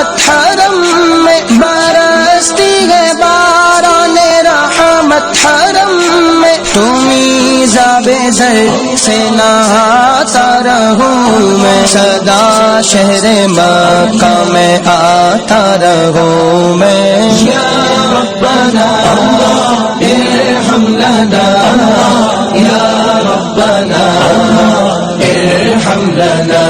रहमत हरम में बरसती है बाराने रहमत हरम में। तुम्हीं ज़ाबे ज़र से नहाता रहूं मैं, सदा शहरे मक्का में आता रहूं मैं। या रब्बना इरहम लना, या रब्बना इरहम लना।